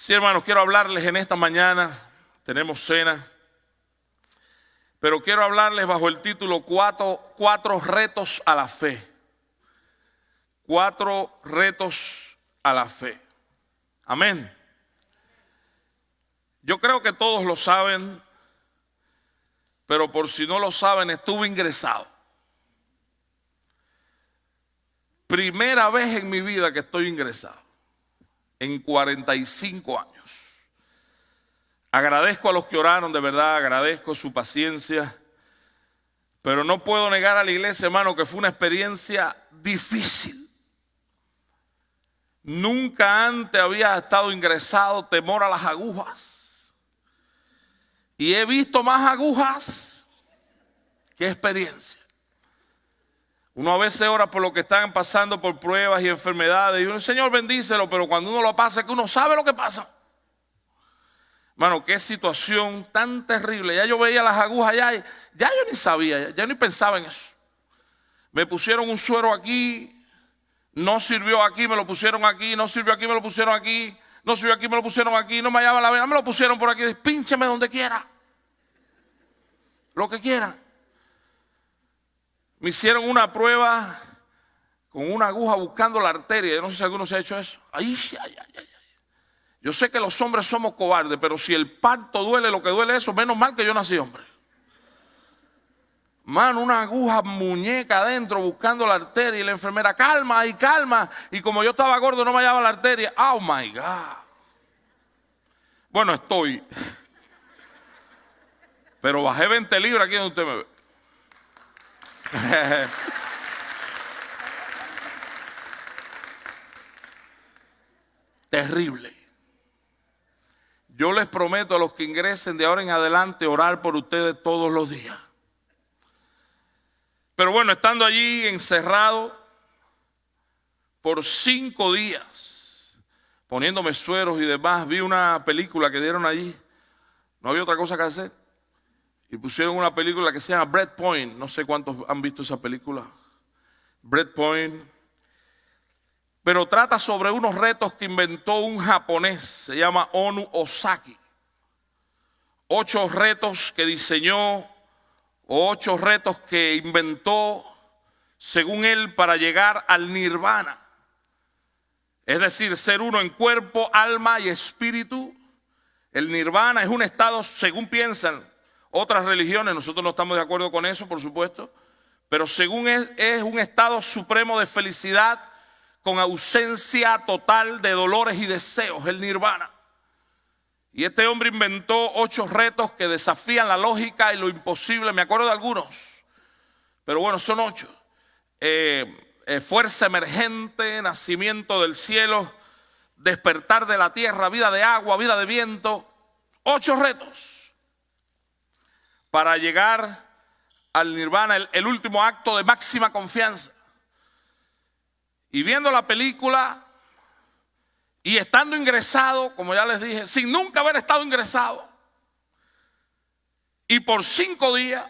Sí, hermanos, quiero hablarles en esta mañana. Tenemos cena, pero quiero hablarles bajo el título cuatro retos a la fe. 4 retos a la fe. Amén. Yo creo que todos lo saben, pero por si no lo saben, estuve ingresado. Primera vez en mi vida que estoy ingresado, en 45 años. Agradezco a los que oraron, de verdad, agradezco su paciencia, pero no puedo negar a la iglesia, hermano, que fue una experiencia difícil. Nunca antes había estado ingresado, temor a las agujas. Y he visto más agujas que experiencia. Uno a veces ora por lo que están pasando por pruebas y enfermedades. Y uno, Señor, bendícelo, pero cuando uno lo pasa es que uno sabe lo que pasa. Hermano, qué situación tan terrible. Ya yo veía las agujas ya yo ni sabía, ya ni pensaba en eso. Me pusieron un suero aquí, no sirvió aquí, me lo pusieron aquí, no sirvió aquí, me lo pusieron aquí, no sirvió aquí, me lo pusieron aquí, no me hallaba la vena, me lo pusieron por aquí. Píncheme donde quiera, lo que quiera. Me hicieron una prueba con una aguja buscando la arteria. Yo no sé si alguno se ha hecho eso. Ay. Yo sé que los hombres somos cobardes, pero si el parto duele lo que duele eso, menos mal que yo nací hombre. Mano, una aguja muñeca adentro buscando la arteria y la enfermera, calma y calma. Y como yo estaba gordo no me hallaba la arteria. Oh my God. Bueno, estoy. Pero bajé 20 libras aquí donde usted me ve. Terrible. Yo les prometo a los que ingresen de ahora en adelante orar por ustedes todos los días. Pero bueno, estando allí encerrado por 5 días, poniéndome sueros y demás, vi una película que dieron allí. No había otra cosa que hacer. Y pusieron una película que se llama Bread Point. No sé cuántos han visto esa película. Bread Point. Pero trata sobre unos retos que inventó un japonés. Se llama Onu Ozaki. 8 retos que diseñó, o 8 retos que inventó, según él, para llegar al nirvana. Es decir, ser uno en cuerpo, alma y espíritu. El nirvana es un estado, según piensan otras religiones, nosotros no estamos de acuerdo con eso, por supuesto, pero según es un estado supremo de felicidad con ausencia total de dolores y deseos, el nirvana. Y este hombre inventó 8 retos que desafían la lógica y lo imposible. Me acuerdo de algunos, pero bueno, son 8. Fuerza emergente, nacimiento del cielo, despertar de la tierra, vida de agua, vida de viento. 8 retos para llegar al nirvana, el último acto de máxima confianza. Y viendo la película y estando ingresado, como ya les dije, sin nunca haber estado ingresado, y por 5 días,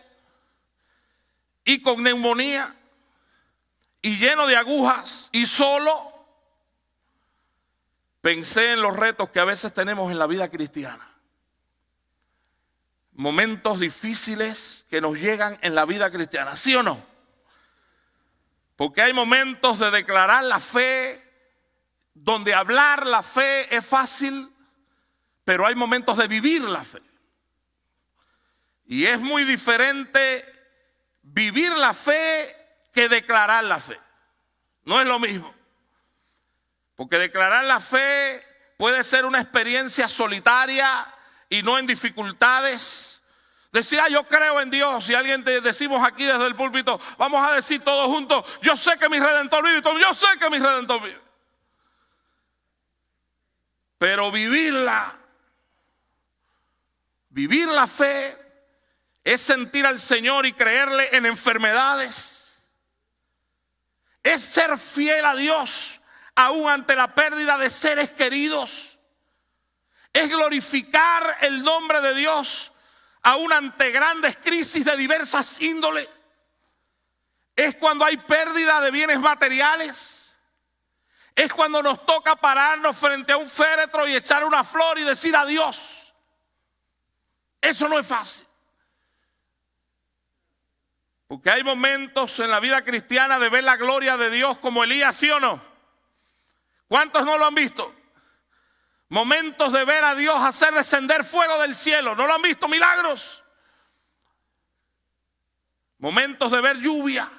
y con neumonía, y lleno de agujas, y solo, pensé en los retos que a veces tenemos en la vida cristiana. Momentos difíciles que nos llegan en la vida cristiana, ¿sí o no? Porque hay momentos de declarar la fe, donde hablar la fe es fácil, pero hay momentos de vivir la fe. Y es muy diferente vivir la fe que declarar la fe. No es lo mismo. Porque declarar la fe puede ser una experiencia solitaria y no en dificultades. Decir, yo creo en Dios. Si alguien te decimos aquí desde el púlpito, vamos a decir todos juntos, yo sé que mi Redentor vive. Yo sé que mi Redentor vive. Pero vivir la fe es sentir al Señor y creerle en enfermedades. Es ser fiel a Dios aún ante la pérdida de seres queridos. Es glorificar el nombre de Dios aún ante grandes crisis de diversas índoles. Es cuando hay pérdida de bienes materiales. Es cuando nos toca pararnos frente a un féretro y echar una flor y decir adiós. Eso no es fácil. Porque hay momentos en la vida cristiana de ver la gloria de Dios como Elías, ¿sí o no? ¿Cuántos no lo han visto? Momentos de ver a Dios hacer descender fuego del cielo. ¿No lo han visto? Milagros. Momentos de ver lluvia.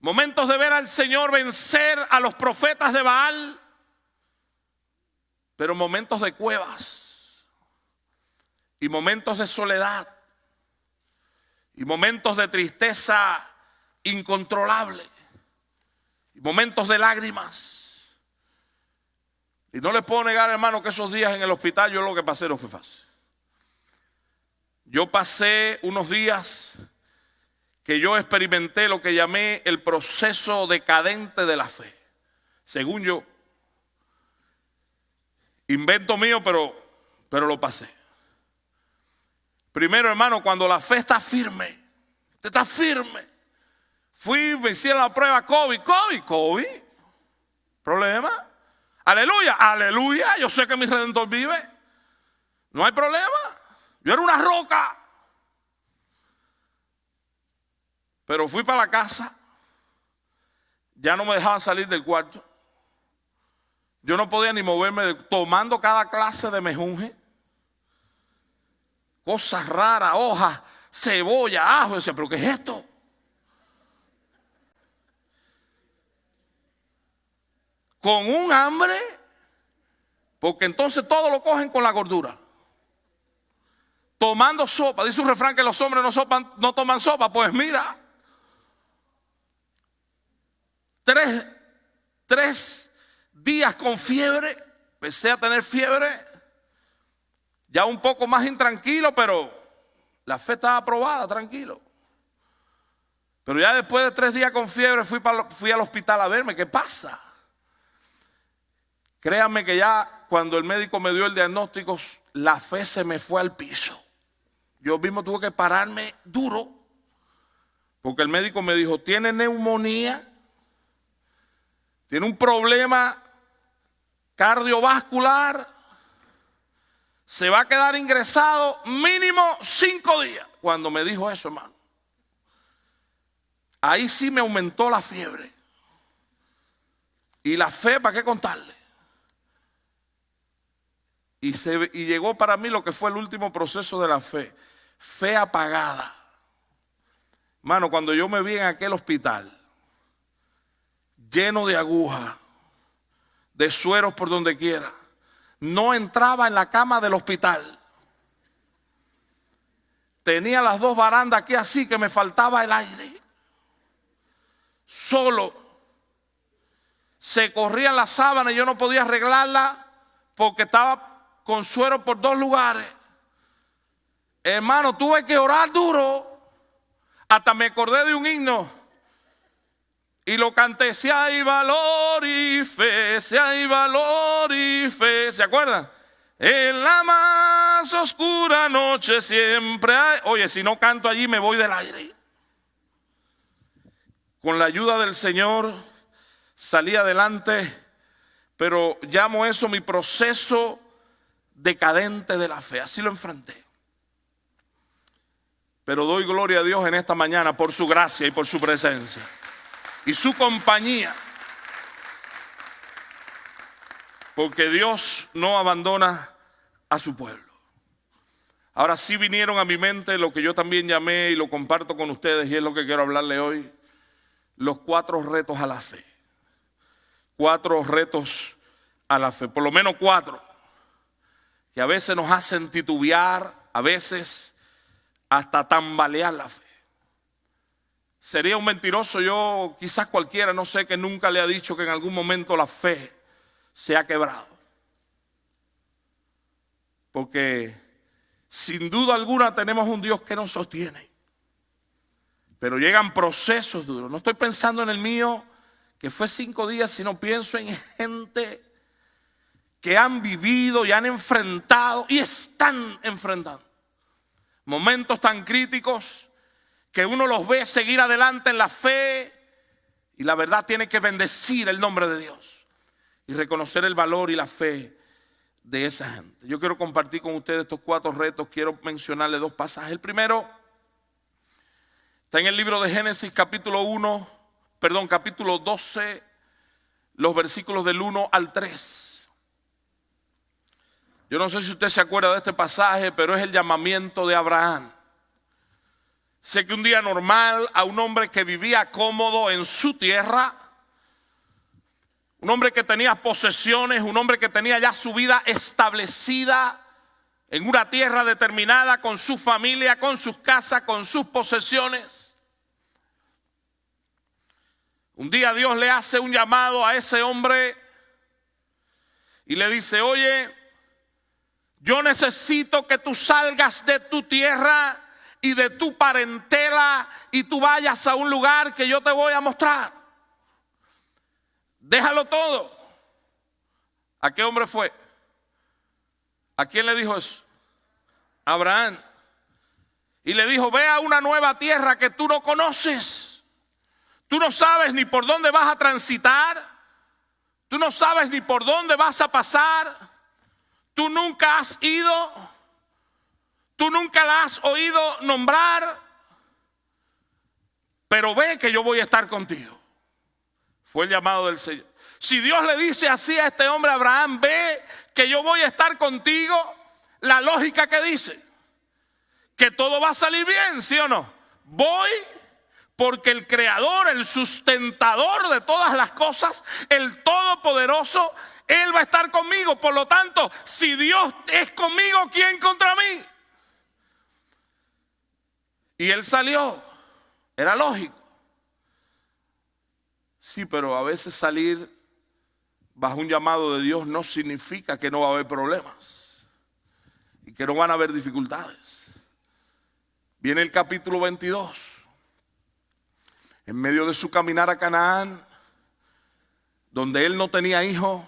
Momentos de ver al Señor vencer a los profetas de Baal. Pero momentos de cuevas. Y momentos de soledad. Y momentos de tristeza incontrolable. Y momentos de lágrimas. Y no les puedo negar, hermano, que esos días en el hospital yo lo que pasé no fue fácil. Yo pasé unos días que yo experimenté lo que llamé el proceso decadente de la fe. Según yo. Invento mío, pero lo pasé. Primero, hermano, cuando la fe está firme. Usted está firme. Me hicieron la prueba COVID. ¿Problema? Aleluya. Yo sé que mi Redentor vive. No hay problema. Yo era una roca. Pero fui para la casa. Ya no me dejaban salir del cuarto. Yo no podía ni moverme, tomando cada clase de mejunje. Cosas raras, hojas, cebolla, ajo. Yo decía, ¿pero qué es esto? Con un hambre, porque entonces todo lo cogen con la gordura. Tomando sopa. Dice un refrán que los hombres no toman sopa. Pues mira, tres días con fiebre. Empecé a tener fiebre. Ya un poco más intranquilo, pero la fe estaba aprobada, tranquilo. Pero ya después de 3 días con fiebre fui al hospital a verme. ¿Qué pasa? Créanme que ya cuando el médico me dio el diagnóstico, la fe se me fue al piso. Yo mismo tuve que pararme duro, porque el médico me dijo, tiene neumonía, tiene un problema cardiovascular, se va a quedar ingresado mínimo 5 días. Cuando me dijo eso, hermano, ahí sí me aumentó la fiebre. Y la fe, ¿para qué contarle? Y llegó para mí lo que fue el último proceso de la fe. Fe apagada. Hermano, cuando yo me vi en aquel hospital, lleno de agujas, de sueros por donde quiera, no entraba en la cama del hospital. Tenía las 2 barandas aquí así que me faltaba el aire. Solo. Se corrían las sábanas y yo no podía arreglarla porque estaba con suero por 2 lugares. Hermano, tuve que orar duro. Hasta me acordé de un himno y lo canté. Si hay valor y fe, si hay valor y fe. ¿Se acuerdan? En la más oscura noche siempre hay. Oye, si no canto allí me voy del aire. Con la ayuda del Señor salí adelante, pero llamo eso mi proceso decadente de la fe. Así lo enfrenté. Pero doy gloria a Dios en esta mañana por su gracia y por su presencia y su compañía, porque Dios no abandona a su pueblo. Ahora sí vinieron a mi mente lo que yo también llamé y lo comparto con ustedes, y es lo que quiero hablarle hoy: los 4 retos a la fe. 4 retos a la fe, por lo menos 4, que a veces nos hacen titubear, a veces hasta tambalear la fe. Sería un mentiroso yo, quizás cualquiera, no sé, que nunca le ha dicho que en algún momento la fe se ha quebrado. Porque sin duda alguna tenemos un Dios que nos sostiene. Pero llegan procesos duros. No estoy pensando en el mío, que fue 5 días, sino pienso en gente que han vivido y han enfrentado y están enfrentando momentos tan críticos que uno los ve seguir adelante en la fe Y la verdad tiene que bendecir el nombre de Dios y reconocer el valor y la fe de esa gente. Yo quiero compartir con ustedes estos 4 retos. Quiero mencionarles 2 pasajes. El primero está en el libro de Génesis capítulo 12, los versículos del 1 al 3. Yo no sé si usted se acuerda de este pasaje, pero es el llamamiento de Abraham. Sé que un día normal a un hombre que vivía cómodo en su tierra, un hombre que tenía posesiones, un hombre que tenía ya su vida establecida en una tierra determinada, con su familia, con sus casas, con sus posesiones. Un día Dios le hace un llamado a ese hombre y le dice: oye, yo necesito que tú salgas de tu tierra y de tu parentela y tú vayas a un lugar que yo te voy a mostrar. Déjalo todo. ¿A qué hombre fue? ¿A quién le dijo eso? Abraham. Y le dijo: ve a una nueva tierra que tú no conoces. Tú no sabes ni por dónde vas a transitar. Tú no sabes ni por dónde vas a pasar. Tú nunca has ido. Tú nunca la has oído nombrar. Pero ve que yo voy a estar contigo. Fue el llamado del Señor. Si Dios le dice así a este hombre Abraham: ve que yo voy a estar contigo, la lógica que dice que todo va a salir bien, ¿sí o no? Voy porque el creador, el sustentador de todas las cosas, el todopoderoso, Él va a estar conmigo. Por lo tanto, si Dios es conmigo, ¿quién contra mí? Y él salió. Era lógico. Sí, pero a veces salir bajo un llamado de Dios no significa que no va a haber problemas y que no van a haber dificultades. Viene el capítulo 22. En medio de su caminar a Canaán, donde él no tenía hijo,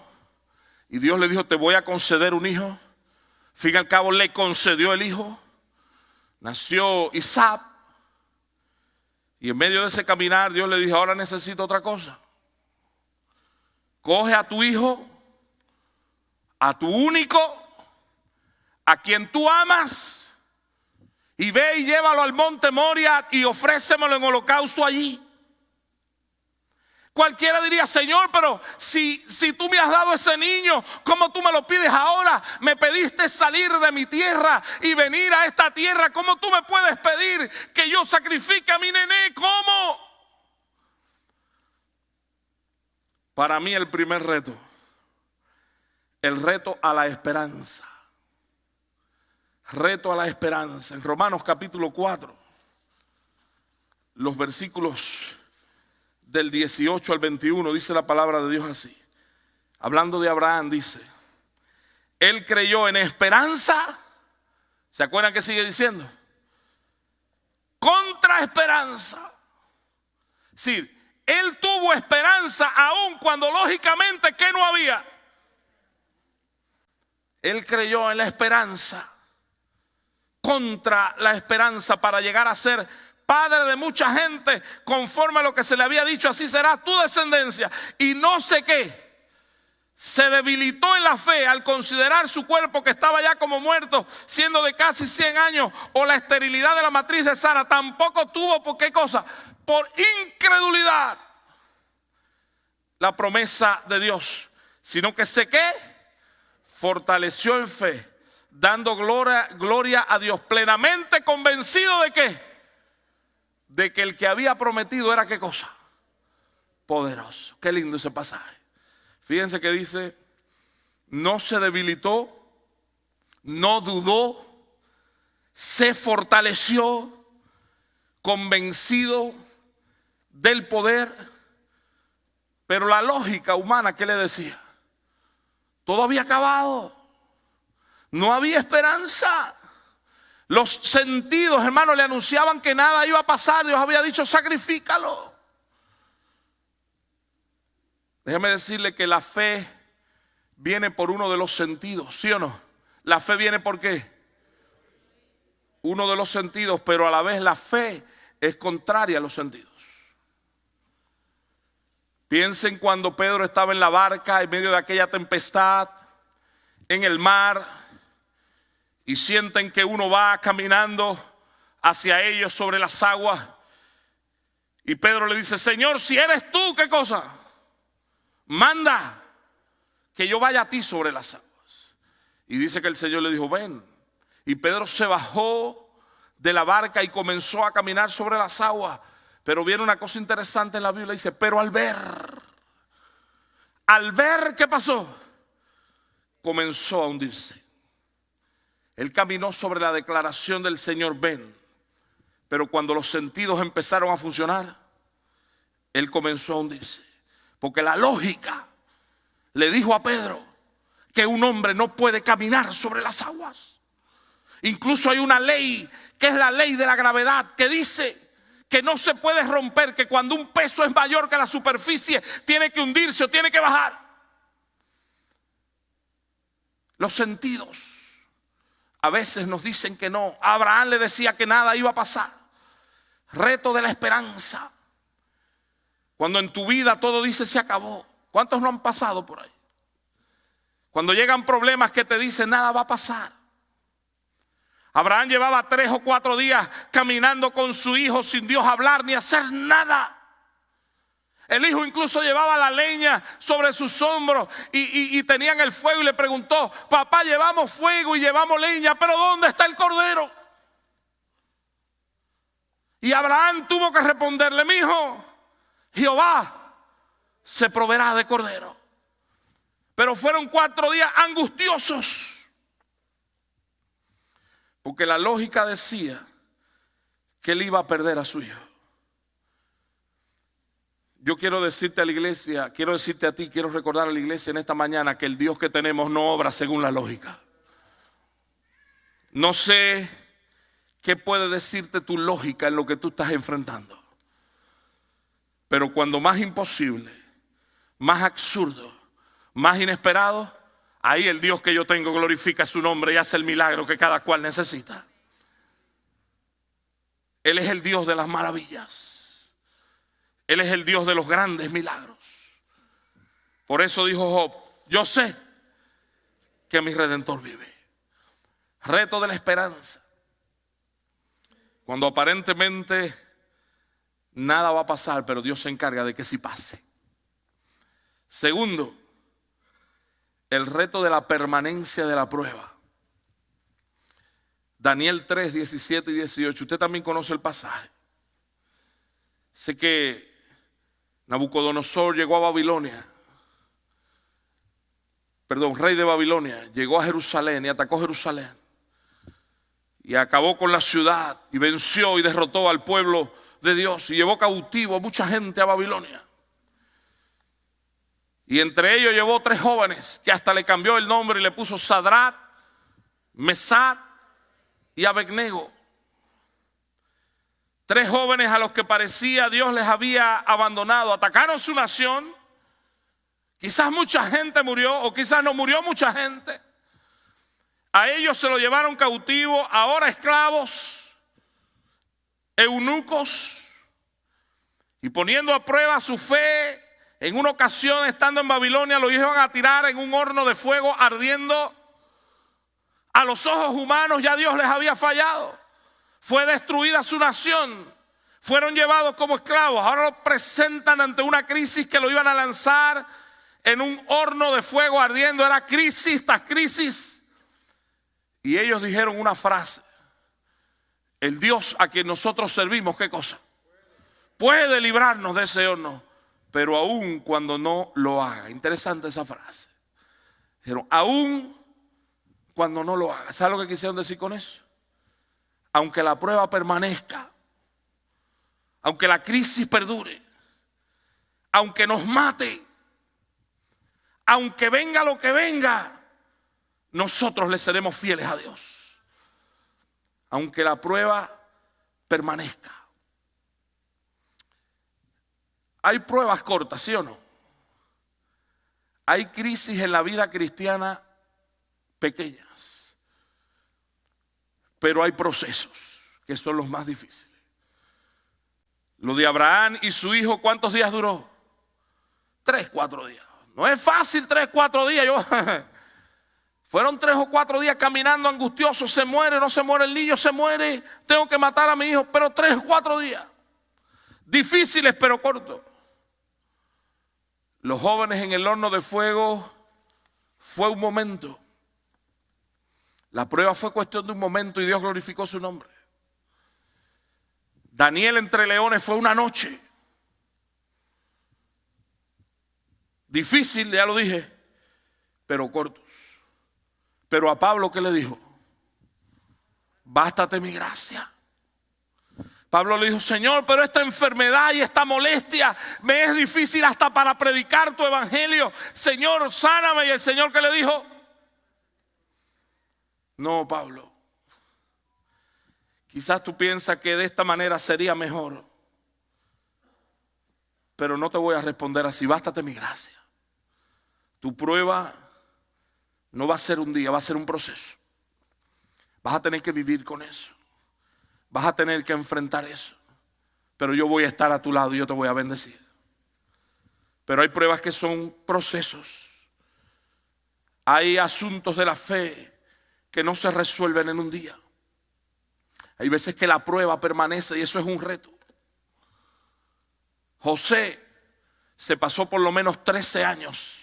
y Dios le dijo: te voy a conceder un hijo. Al fin y al cabo le concedió el hijo. Nació Isaac. Y en medio de ese caminar Dios le dijo: ahora necesito otra cosa. Coge a tu hijo, a tu único, a quien tú amas, y ve y llévalo al monte Moria y ofrécemelo en holocausto allí. Cualquiera diría: Señor, pero si tú me has dado ese niño, ¿cómo tú me lo pides ahora? Me pediste salir de mi tierra y venir a esta tierra. ¿Cómo tú me puedes pedir que yo sacrifique a mi nené? ¿Cómo? Para mí el primer reto, el reto a la esperanza. Reto a la esperanza. En Romanos capítulo 4, los versículos del 18 al 21, dice la palabra de Dios así. Hablando de Abraham, dice: él creyó en esperanza. ¿Se acuerdan qué sigue diciendo? Contra esperanza. Es decir, él tuvo esperanza aun cuando lógicamente ¿qué no había? Él creyó en la esperanza. Contra la esperanza, para llegar a ser padre de mucha gente, conforme a lo que se le había dicho: así será tu descendencia. Y no sé qué, se debilitó en la fe al considerar su cuerpo, que estaba ya como muerto, siendo de casi 100 años, o la esterilidad de la matriz de Sara. Tampoco tuvo, ¿por qué cosa? Por incredulidad, la promesa de Dios, sino que se fortaleció en fe, dando gloria a Dios, plenamente convencido de qué. De que el que había prometido era ¿qué cosa? Poderoso. Qué lindo ese pasaje. Fíjense que dice: no se debilitó, no dudó, se fortaleció, convencido del poder. Pero la lógica humana, ¿qué le decía? Todo había acabado. No había esperanza. Los sentidos, hermanos, le anunciaban que nada iba a pasar. Dios había dicho: sacrifícalo. Déjeme decirle que la fe viene por uno de los sentidos, ¿sí o no? La fe viene ¿por qué? Uno de los sentidos, pero a la vez la fe es contraria a los sentidos. Piensen cuando Pedro estaba en la barca en medio de aquella tempestad, en el mar, y sienten que uno va caminando hacia ellos sobre las aguas. Y Pedro le dice: Señor, si eres tú, ¿qué cosa? Manda que yo vaya a ti sobre las aguas. Y dice que el Señor le dijo: ven. Y Pedro se bajó de la barca y comenzó a caminar sobre las aguas. Pero viene una cosa interesante en la Biblia, dice: pero al ver, ¿qué pasó? Comenzó a hundirse. Él caminó sobre la declaración del Señor: ven. Pero cuando los sentidos empezaron a funcionar, él comenzó a hundirse. Porque la lógica le dijo a Pedro que un hombre no puede caminar sobre las aguas. Incluso hay una ley, que es la ley de la gravedad, que dice que no se puede romper, que cuando un peso es mayor que la superficie, tiene que hundirse o tiene que bajar. Los sentidos a veces nos dicen que no. A Abraham le decía que nada iba a pasar. Reto de la esperanza. Cuando en tu vida todo dice se acabó. ¿Cuántos no han pasado por ahí? Cuando llegan problemas que te dicen nada va a pasar. Abraham llevaba 3 o 4 días caminando con su hijo sin Dios hablar ni hacer nada. El hijo incluso llevaba la leña sobre sus hombros y tenían el fuego, y le preguntó: papá, llevamos fuego y llevamos leña, pero ¿dónde está el cordero? Y Abraham tuvo que responderle: mi hijo, Jehová se proveerá de cordero. Pero fueron 4 días angustiosos, porque la lógica decía que él iba a perder a su hijo. Yo quiero decirte a la iglesia, quiero decirte a ti, quiero recordar a la iglesia en esta mañana que el Dios que tenemos no obra según la lógica. No sé qué puede decirte tu lógica en lo que tú estás enfrentando, pero cuando más imposible, más absurdo, más inesperado, ahí el Dios que yo tengo glorifica su nombre y hace el milagro que cada cual necesita. Él es el Dios de las maravillas. Él es el Dios de los grandes milagros. Por eso dijo Job: yo sé que mi Redentor vive. Reto de la esperanza. Cuando aparentemente nada va a pasar, pero Dios se encarga de que sí pase. Segundo, el reto de la permanencia de la prueba. Daniel 3, 17 y 18. Usted también conoce el pasaje. Sé que Nabucodonosor llegó a Babilonia. Rey de Babilonia. Llegó a Jerusalén y atacó Jerusalén. Y acabó con la ciudad y venció y derrotó al pueblo de Dios. Y llevó cautivo a mucha gente a Babilonia. Y entre ellos llevó 3 jóvenes que hasta le cambió el nombre y le puso Sadrach, Mesach y Abednego. 3 jóvenes a los que parecía Dios les había abandonado. Atacaron su nación. Quizás mucha gente murió, o quizás no murió mucha gente. A ellos se lo llevaron cautivo, ahora esclavos, eunucos, y poniendo a prueba su fe. En una ocasión, estando en Babilonia, los iban a tirar en un horno de fuego ardiendo. A los ojos humanos ya Dios les había fallado. Fue destruida su nación. Fueron llevados como esclavos. Ahora lo presentan ante una crisis que lo iban a lanzar en un horno de fuego ardiendo. Era crisis tras crisis. Y ellos dijeron una frase: el Dios a quien nosotros servimos, ¿qué cosa? Puede librarnos de ese horno, pero aún cuando no lo haga. Interesante esa frase. Dijeron: aún cuando no lo haga. ¿Sabe lo que quisieron decir con eso? Aunque la prueba permanezca, aunque la crisis perdure, aunque nos mate, aunque venga lo que venga, nosotros le seremos fieles a Dios. Aunque la prueba permanezca. Hay pruebas cortas, ¿sí o no? Hay crisis en la vida cristiana pequeñas, pero hay procesos que son los más difíciles. Lo de Abraham y su hijo, ¿cuántos días duró? 3, 4 días. No es fácil 3, 4 días. Fueron 3 o 4 días caminando angustioso. Se muere, no se muere el niño, se muere. Tengo que matar a mi hijo, pero 3 o 4 días. Difíciles pero cortos. Los jóvenes en el horno de fuego fue un momento. La prueba fue cuestión de un momento y Dios glorificó su nombre. Daniel entre leones fue una noche. Difícil, ya lo dije, pero cortos. Pero a Pablo, ¿qué le dijo? Bástate mi gracia. Pablo le dijo, Señor, pero esta enfermedad y esta molestia me es difícil hasta para predicar tu evangelio. Señor, sáname. Y el Señor, ¿qué le dijo? No, Pablo. Quizás tú piensas que de esta manera sería mejor. Pero no te voy a responder así. Bástate mi gracia. Tu prueba no va a ser un día, va a ser un proceso. Vas a tener que vivir con eso. Vas a tener que enfrentar eso. Pero yo voy a estar a tu lado y yo te voy a bendecir. Pero hay pruebas que son procesos. Hay asuntos de la fe que no se resuelven en un día. Hay veces que la prueba permanece y eso es un reto. José se pasó por lo menos 13 años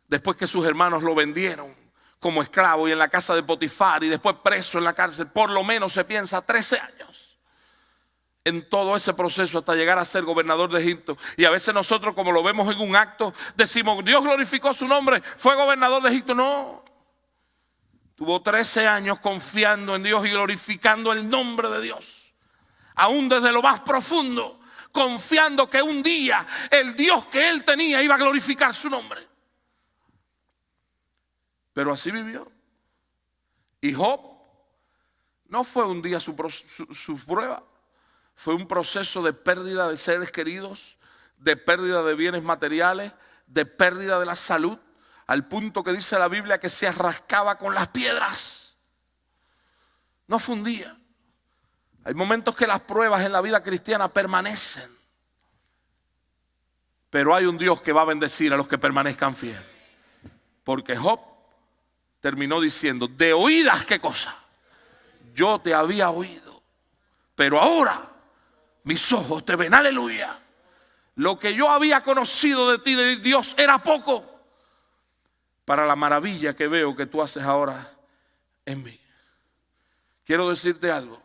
después que sus hermanos lo vendieron como esclavo y en la casa de Potifar y después preso en la cárcel. Por lo menos se piensa 13 años en todo ese proceso hasta llegar a ser gobernador de Egipto. Y a veces nosotros, como lo vemos en un acto, decimos Dios glorificó su nombre, fue gobernador de Egipto. No, tuvo 13 años confiando en Dios y glorificando el nombre de Dios, aún desde lo más profundo, confiando que un día el Dios que él tenía iba a glorificar su nombre. Pero así vivió. Y Job no fue un día su prueba. Fue un proceso de pérdida de seres queridos, de pérdida de bienes materiales, de pérdida de la salud, al punto que dice la Biblia que se rascaba con las piedras. No fue un día. Hay momentos que las pruebas en la vida cristiana permanecen. Pero hay un Dios que va a bendecir a los que permanezcan fieles. Porque Job terminó diciendo, de oídas, ¿qué cosa? Yo te había oído, pero ahora mis ojos te ven, aleluya. Lo que yo había conocido de ti, de Dios, era poco para la maravilla que veo que tú haces ahora en mí. Quiero decirte algo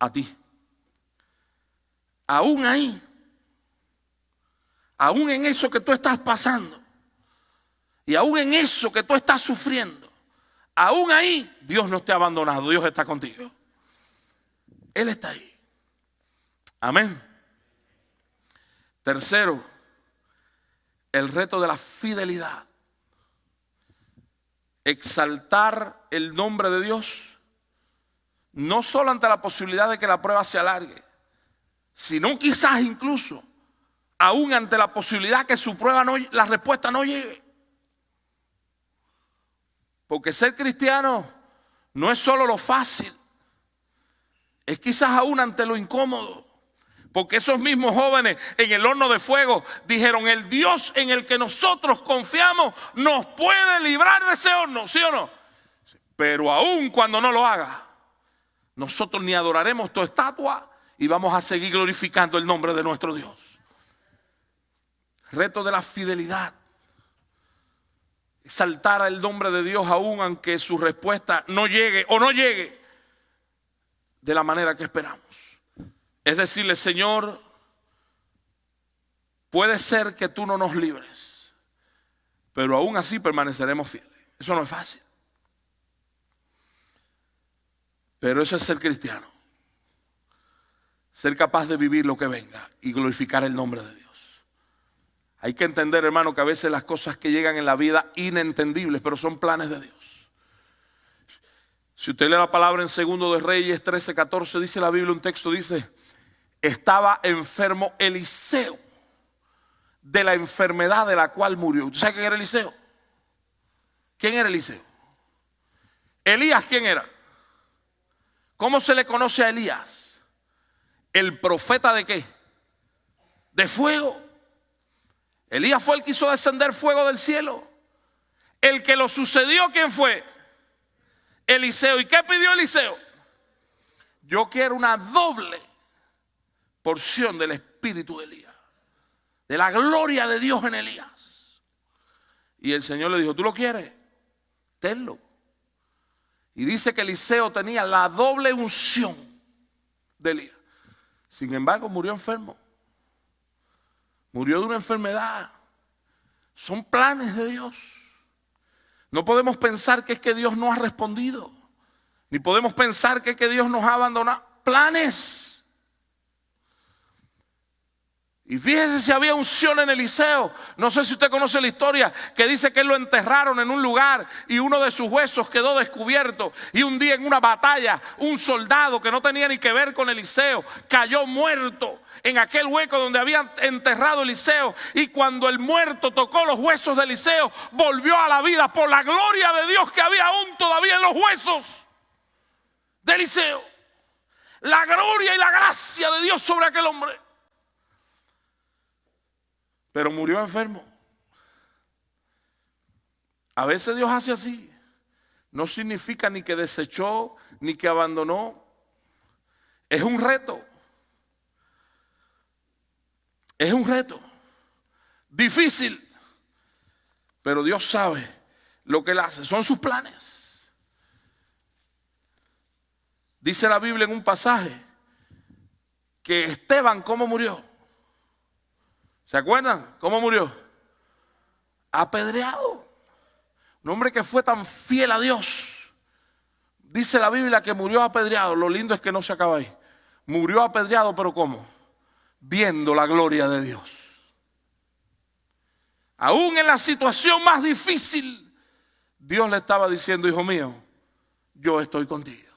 a ti. Aún ahí, aún en eso que tú estás pasando, y aún en eso que tú estás sufriendo, aún ahí Dios no te ha abandonado, Dios está contigo. Él está ahí. Amén. Tercero, el reto de la fidelidad. Exaltar el nombre de Dios, no solo ante la posibilidad de que la prueba se alargue, sino quizás incluso aún ante la posibilidad que su prueba no, la respuesta no llegue. Porque ser cristiano no es solo lo fácil, es quizás aún ante lo incómodo. Porque esos mismos jóvenes en el horno de fuego dijeron, el Dios en el que nosotros confiamos nos puede librar de ese horno, ¿sí o no? Pero aún cuando no lo haga, nosotros ni adoraremos tu estatua y vamos a seguir glorificando el nombre de nuestro Dios. Reto de la fidelidad. Exaltar el nombre de Dios aún aunque su respuesta no llegue o no llegue de la manera que esperamos. Es decirle, Señor, puede ser que tú no nos libres, pero aún así permaneceremos fieles. Eso no es fácil. Pero eso es ser cristiano. Ser capaz de vivir lo que venga y glorificar el nombre de Dios. Hay que entender, hermano, que a veces las cosas que llegan en la vida inentendibles, pero son planes de Dios. Si usted lee la palabra en 2 de Reyes 13:14, dice la Biblia, un texto dice, estaba enfermo Eliseo de la enfermedad de la cual murió. ¿Usted sabe quién era Eliseo? ¿Quién era Eliseo? Elías, ¿quién era? ¿Cómo se le conoce a Elías? ¿El profeta de qué? De fuego. Elías fue el que hizo descender fuego del cielo. El que lo sucedió, ¿quién fue? Eliseo. ¿Y qué pidió Eliseo? Yo quiero una doble porción del espíritu de Elías, de la gloria de Dios en Elías. Y el Señor le dijo, ¿tú lo quieres? Tenlo. Y dice que Eliseo tenía la doble unción de Elías. Sin embargo, murió enfermo. Murió de una enfermedad. Son planes de Dios. No podemos pensar que es que Dios no ha respondido. Ni podemos pensar que es que Dios nos ha abandonado. Planes. Y fíjese si había unción en Eliseo. No sé si usted conoce la historia, que dice que él lo enterraron en un lugar y uno de sus huesos quedó descubierto. Y un día en una batalla, un soldado que no tenía ni que ver con Eliseo cayó muerto en aquel hueco donde habían enterrado Eliseo. Y cuando el muerto tocó los huesos de Eliseo, volvió a la vida por la gloria de Dios que había aún todavía en los huesos de Eliseo. La gloria y la gracia de Dios sobre aquel hombre. Pero murió enfermo. A veces Dios hace así. No significa ni que desechó, ni que abandonó. Es un reto. Es un reto. Difícil. Pero Dios sabe lo que Él hace. Son sus planes. Dice la Biblia en un pasaje que Esteban, ¿cómo murió? ¿Se acuerdan cómo murió? Apedreado. Un hombre que fue tan fiel a Dios. Dice la Biblia que murió apedreado. Lo lindo es que no se acaba ahí. Murió apedreado, pero ¿cómo? Viendo la gloria de Dios. Aún en la situación más difícil, Dios le estaba diciendo, hijo mío, yo estoy contigo.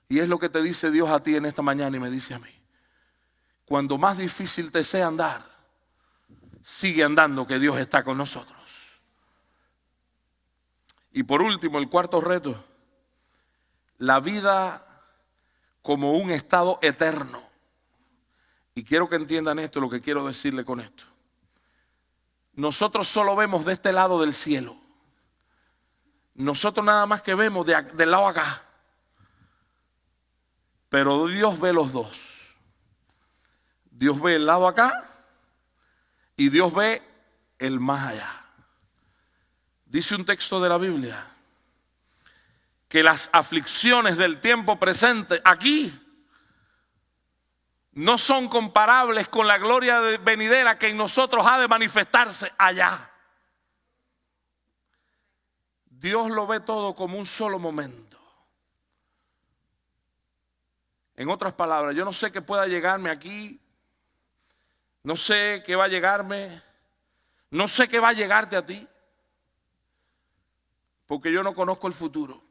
Y es lo que te dice Dios a ti en esta mañana y me dice a mí. Cuando más difícil te sea andar, sigue andando, que Dios está con nosotros. Y por último, el cuarto reto, la vida como un estado eterno. Y quiero que entiendan esto, lo que quiero decirle con esto. Nosotros solo vemos de este lado del cielo. Nosotros nada más que vemos del lado acá. Pero Dios ve los dos. Dios ve el lado acá y Dios ve el más allá. Dice un texto de la Biblia que las aflicciones del tiempo presente aquí no son comparables con la gloria venidera que en nosotros ha de manifestarse allá. Dios lo ve todo como un solo momento. En otras palabras, yo no sé qué pueda llegarme aquí. No sé qué va a llegarme. No sé qué va a llegarte a ti. Porque yo no conozco el futuro.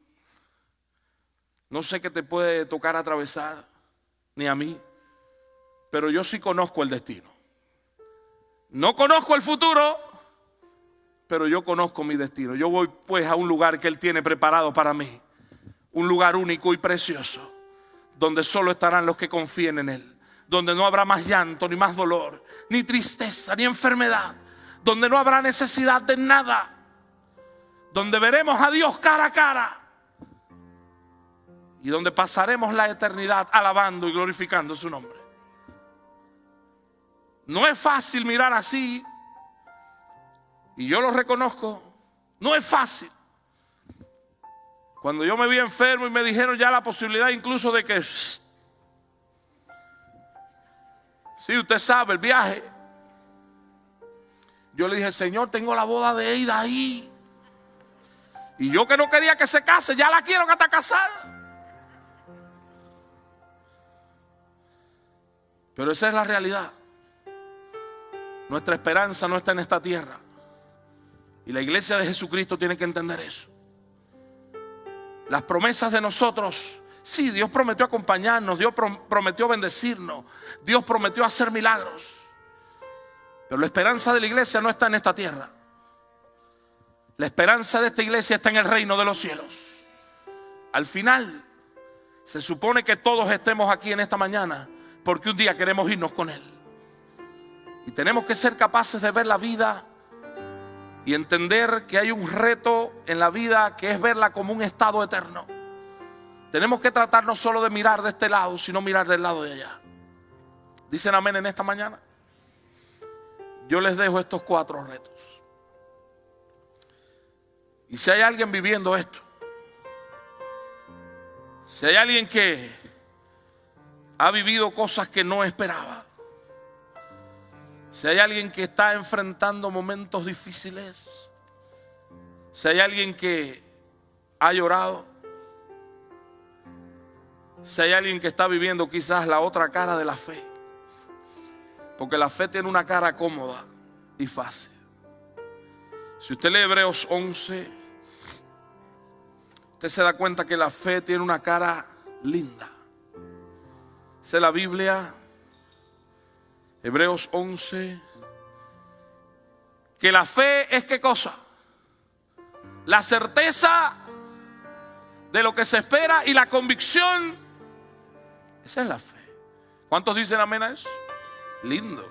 No sé qué te puede tocar atravesar, ni a mí. Pero yo sí conozco el destino. No conozco el futuro, pero yo conozco mi destino. Yo voy pues a un lugar que Él tiene preparado para mí. Un lugar único y precioso, donde solo estarán los que confíen en Él. Donde no habrá más llanto, ni más dolor, ni tristeza, ni enfermedad. Donde no habrá necesidad de nada. Donde veremos a Dios cara a cara. Y donde pasaremos la eternidad alabando y glorificando su nombre. No es fácil mirar así. Y yo lo reconozco. No es fácil. Cuando yo me vi enfermo y me dijeron ya la posibilidad incluso de que... Sí, usted sabe, el viaje. Yo le dije, Señor, tengo la boda de Eida ahí. Y yo que no quería que se case, ya la quiero que está casada. Pero esa es la realidad. Nuestra esperanza no está en esta tierra. Y la iglesia de Jesucristo tiene que entender eso. Las promesas de nosotros... Sí, Dios prometió acompañarnos, Dios prometió bendecirnos, Dios prometió hacer milagros. Pero la esperanza de la iglesia no está en esta tierra. La esperanza de esta iglesia está en el reino de los cielos. Al final, se supone que todos estemos aquí en esta mañana porque un día queremos irnos con Él. Y tenemos que ser capaces de ver la vida y entender que hay un reto en la vida que es verla como un estado eterno. Tenemos que tratar no solo de mirar de este lado, sino mirar del lado de allá. ¿Dicen amén en esta mañana? Yo les dejo estos 4 retos. Y si hay alguien viviendo esto, si hay alguien que ha vivido cosas que no esperaba, si hay alguien que está enfrentando momentos difíciles, si hay alguien que ha llorado, si hay alguien que está viviendo quizás la otra cara de la fe, porque la fe tiene una cara cómoda y fácil. Si usted lee Hebreos 11, usted se da cuenta que la fe tiene una cara linda. Dice la Biblia, Hebreos 11, que la fe es ¿qué cosa? La certeza de lo que se espera y la convicción. Esa es la fe. ¿Cuántos dicen amén a eso? Lindo.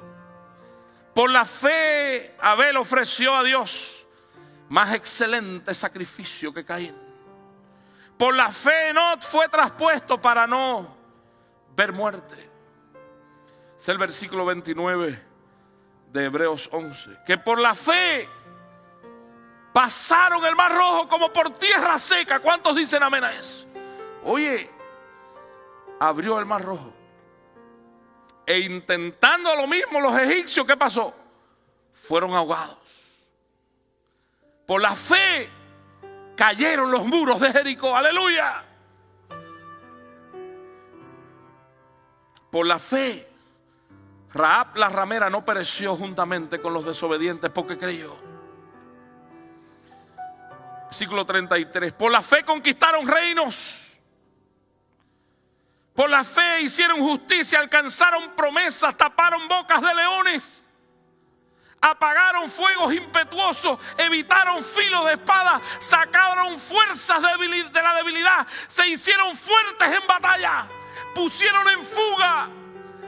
Por la fe Abel ofreció a Dios más excelente sacrificio que Caín. Por la fe Enoc fue traspuesto para no ver muerte. Es el versículo 29 de Hebreos 11. Que por la fe pasaron el mar rojo como por tierra seca. ¿Cuántos dicen amén a eso? Oye, abrió el mar rojo. E intentando lo mismo los egipcios, ¿qué pasó? Fueron ahogados. Por la fe cayeron los muros de Jericó. Aleluya. Por la fe Rahab la ramera no pereció juntamente con los desobedientes porque creyó. Versículo 33. Por la fe conquistaron reinos. Por la fe hicieron justicia, alcanzaron promesas, taparon bocas de leones, apagaron fuegos impetuosos, evitaron filos de espada, sacaron fuerzas de la debilidad, se hicieron fuertes en batalla, pusieron en fuga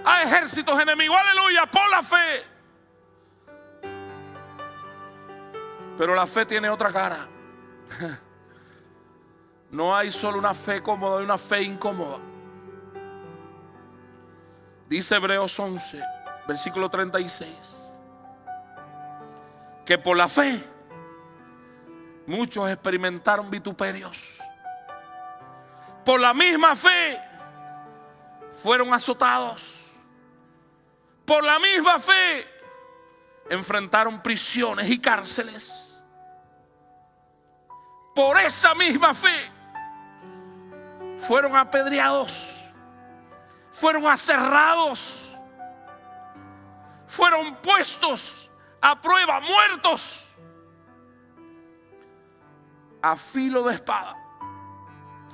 a ejércitos enemigos. Aleluya, por la fe. Pero la fe tiene otra cara. No hay solo una fe cómoda, hay una fe incómoda. Dice Hebreos 11, versículo 36, que por la fe muchos experimentaron vituperios. Por la misma fe fueron azotados. Por la misma fe enfrentaron prisiones y cárceles. Por esa misma fe fueron apedreados, fueron aserrados, fueron puestos a prueba, muertos a filo de espada.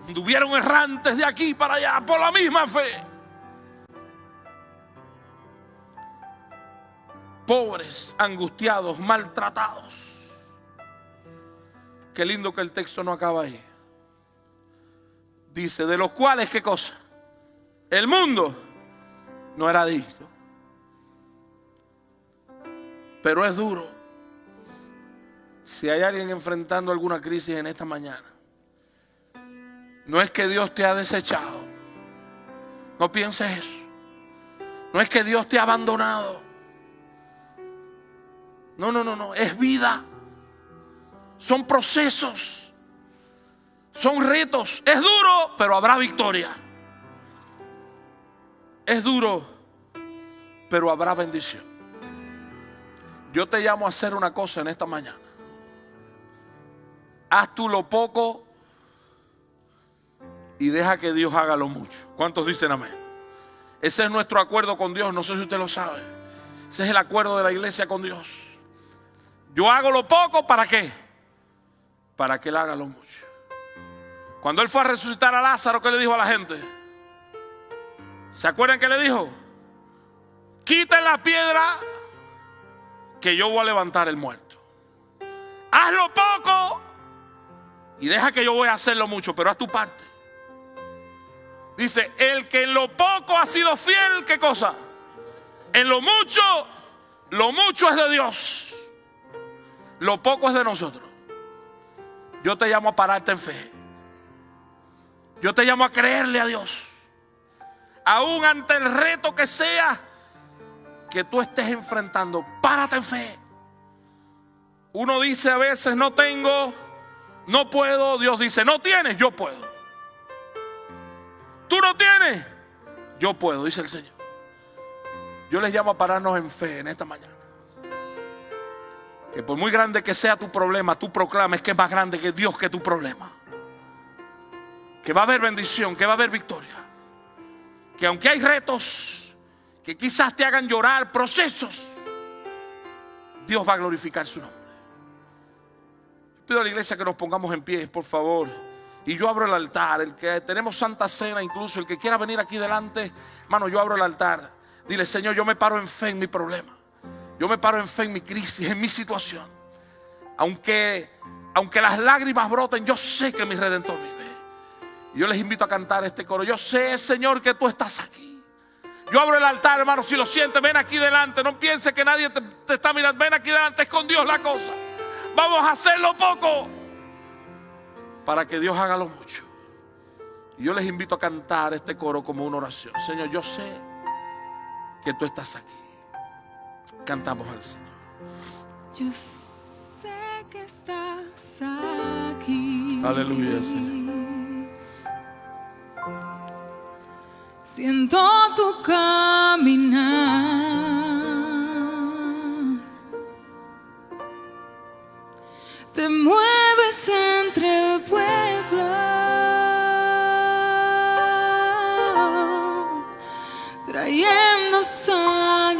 Anduvieron errantes de aquí para allá por la misma fe. Pobres, angustiados, maltratados. Qué lindo que el texto no acaba ahí. Dice, de los cuales, ¿qué cosa? El mundo no era digno. Pero es duro. Si hay alguien enfrentando alguna crisis en esta mañana, no es que Dios te ha desechado. No pienses eso. No es que Dios te ha abandonado. No. Es vida. Son procesos. Son retos. Es duro, pero habrá victoria. Es duro, pero habrá bendición. Yo te llamo a hacer una cosa en esta mañana. Haz tú lo poco y deja que Dios haga lo mucho. ¿Cuántos dicen amén? Ese es nuestro acuerdo con Dios. No sé si usted lo sabe. Ese es el acuerdo de la iglesia con Dios. Yo hago lo poco, ¿para qué? Para que Él haga lo mucho. Cuando Él fue a resucitar a Lázaro, ¿qué le dijo a la gente? ¿Se acuerdan qué le dijo? Quiten la piedra que yo voy a levantar el muerto. Haz lo poco y deja que yo voy a hacerlo mucho, pero haz tu parte. Dice, el que en lo poco ha sido fiel, ¿qué cosa? En lo mucho Lo mucho es de Dios, lo poco es de nosotros. Yo te llamo a pararte en fe. Yo te llamo a creerle a Dios. Aún ante el reto que sea que tú estés enfrentando, párate en fe. Uno dice a veces: no tengo, no puedo. Dios dice: no tienes, yo puedo. Tú no tienes, yo puedo, dice el Señor. Yo les llamo a pararnos en fe en esta mañana. Que por muy grande que sea tu problema, tú proclames que es más grande que Dios que tu problema. Que va a haber bendición, que va a haber victoria. Que aunque hay retos que quizás te hagan llorar, procesos, Dios va a glorificar su nombre. Pido a la iglesia que nos pongamos en pie, por favor. Y yo abro el altar. El que tenemos Santa Cena, incluso el que quiera venir aquí delante, hermano, yo abro el altar. Dile: Señor, yo me paro en fe en mi problema. Yo me paro en fe en mi crisis, en mi situación. Aunque las lágrimas broten, yo sé que mi Redentor vive. Y yo les invito a cantar este coro. Yo sé, Señor, que tú estás aquí. Yo abro el altar, hermano. Si lo sientes, ven aquí delante. No pienses que nadie te está mirando. Ven aquí delante, es con Dios la cosa. Vamos a hacerlo poco para que Dios haga lo mucho. Y yo les invito a cantar este coro como una oración. Señor, yo sé que tú estás aquí. Cantamos al Señor. Yo sé que estás aquí. Aleluya, Señor. Siento tu caminar. Te mueves entre el pueblo, trayendo sanidad.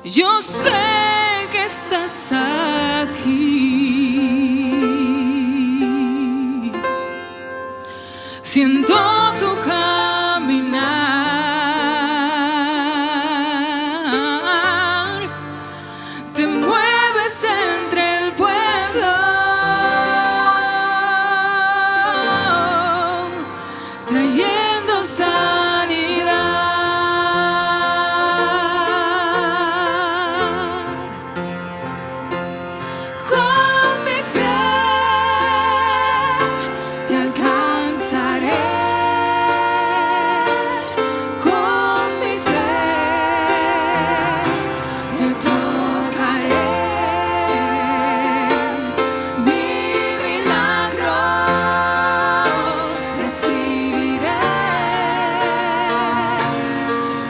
Yo sé que estás aquí. Siento tu caminar. Te mueves entre el pueblo, trayendo sanidad. Con mi fe te alcanzaré. Con mi fe te tocaré. Mi milagro recibiré.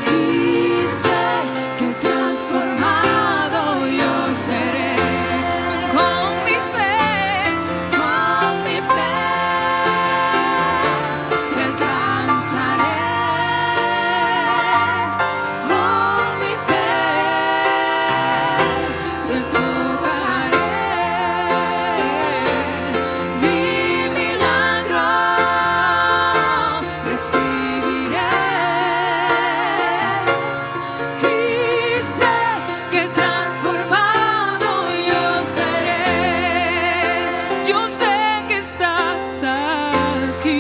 Y sé que transformado yo seré. Con mi fe te alcanzaré. Con mi fe te tocaré. Mi milagro recibiré. Y sé que transformado yo seré. Yo sé que estás aquí.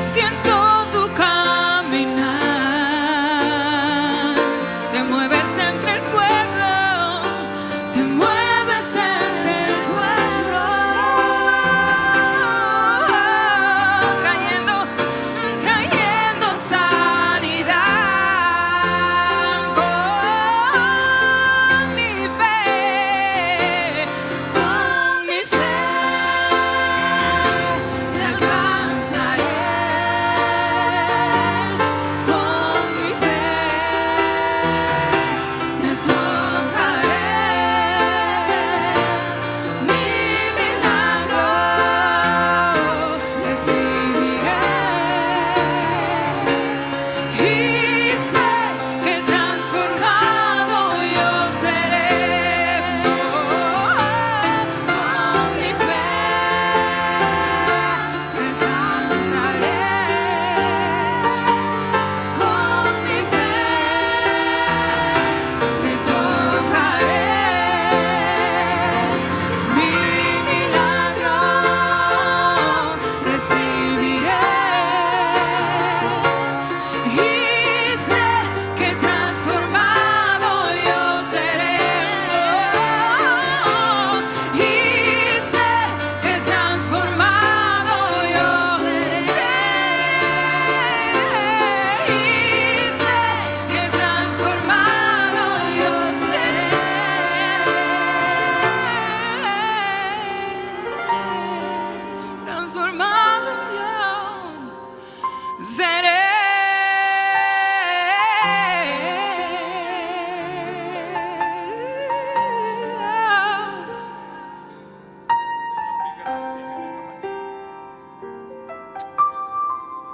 Siento tu caminar. Te mueves entre el pueblo. Te mueves entre el pueblo, trayendo sanidad. Con mi fe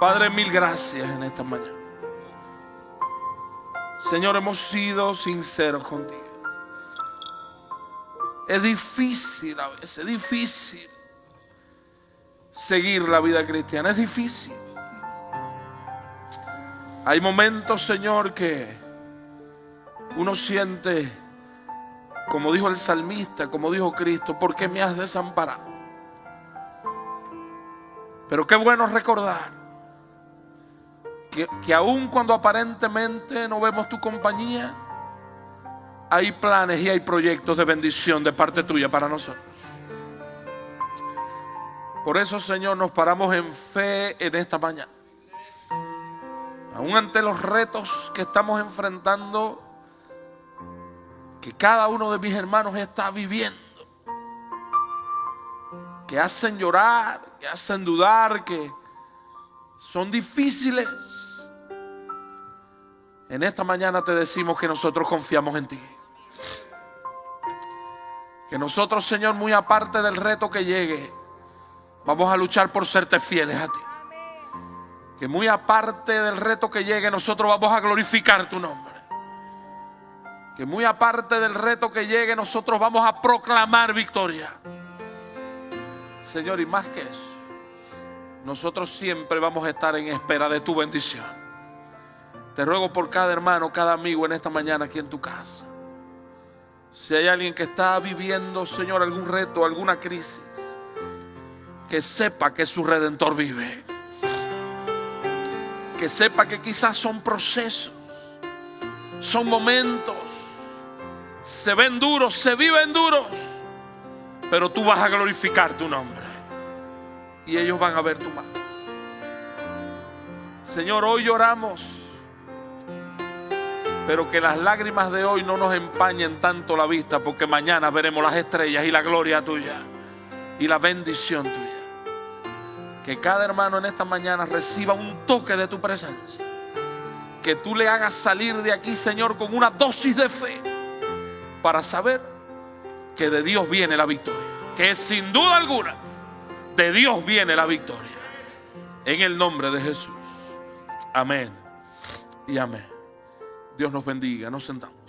Padre, mil gracias en esta mañana. Señor, hemos sido sinceros contigo. Es difícil a veces, es difícil seguir la vida cristiana, es difícil. Hay momentos, Señor, que uno siente, como dijo el salmista, como dijo Cristo, ¿por qué me has desamparado? Pero qué bueno recordar que aun cuando aparentemente no vemos tu compañía, hay planes y hay proyectos de bendición de parte tuya para nosotros. Por eso, Señor, nos paramos en fe en esta mañana. Aún ante los retos que estamos enfrentando, que cada uno de mis hermanos está viviendo, que hacen llorar, que hacen dudar, que son difíciles. En esta mañana te decimos que nosotros confiamos en ti. Que nosotros, Señor, muy aparte del reto que llegue, vamos a luchar por serte fieles a ti. Que muy aparte del reto que llegue, nosotros vamos a glorificar tu nombre. Que muy aparte del reto que llegue, nosotros vamos a proclamar victoria. Señor, y más que eso, nosotros siempre vamos a estar en espera de tu bendición. Te ruego por cada hermano, cada amigo en esta mañana aquí en tu casa. Si hay alguien que está viviendo, Señor, algún reto, alguna crisis, que sepa que su Redentor vive. Que sepa que quizás son procesos, son momentos, se ven duros, se viven duros, pero tú vas a glorificar tu nombre y ellos van a ver tu mano. Señor, hoy lloramos, pero que las lágrimas de hoy no nos empañen tanto la vista, porque mañana veremos las estrellas y la gloria tuya y la bendición tuya. Que cada hermano en esta mañana reciba un toque de tu presencia. Que tú le hagas salir de aquí, Señor, con una dosis de fe, para saber que de Dios viene la victoria. Que sin duda alguna de Dios viene la victoria. En el nombre de Jesús. Amén y amén. Dios nos bendiga. Nos sentamos.